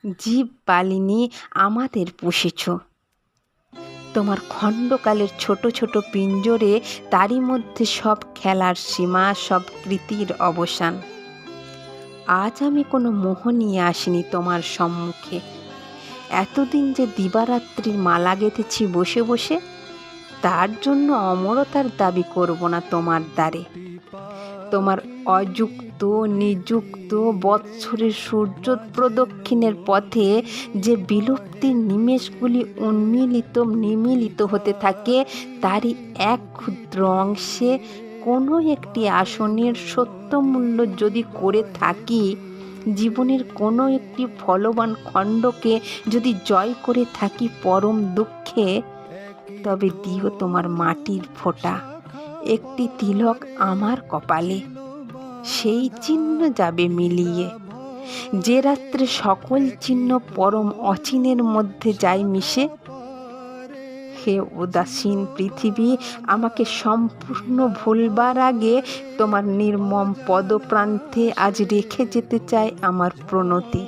জীব পালিনী আমাদের পুষেছ। তোমার খণ্ডকালের ছোট ছোট পিঞ্জরে তারই মধ্যে সব খেলার সীমা, সব কৃতির অবসান। আজ আমি কোনো মোহ নিয়ে আসিনি তোমার সম্মুখে। এতদিন যে দিবারাত্রির মালা গেঁথেছি বসে বসে, তার জন্য অমরতার দাবি করব না তোমার দ্বারে। তোমার অযুক্ত নিযুক্ত বৎসরের সূর্য প্রদক্ষিণের পথে যে বিলুপ্তির নিমেষগুলি নিমিলিত হতে থাকে, তারই এক ক্ষুদ্র অংশে কোনো একটি আসনের সত্যমূল্য যদি করে থাকি, জীবনের কোনো একটি ফলবান খণ্ডকে যদি জয় করে থাকি পরম দুঃখে, তবে দিও তোমার মাটির ফোঁটা, একটি তিলক আমার কপালে। সেই চিহ্ন যাবে মিলিয়ে, যে রাত্রে সকল চিহ্ন পরম অচিনের মধ্যে যায় মিশে। হে উদাসীন পৃথিবী, আমাকে সম্পূর্ণ ভুলবার আগে তোমার নির্মম পদপ্রান্তে আজ রেখে যেতে চাই আমার প্রণতি।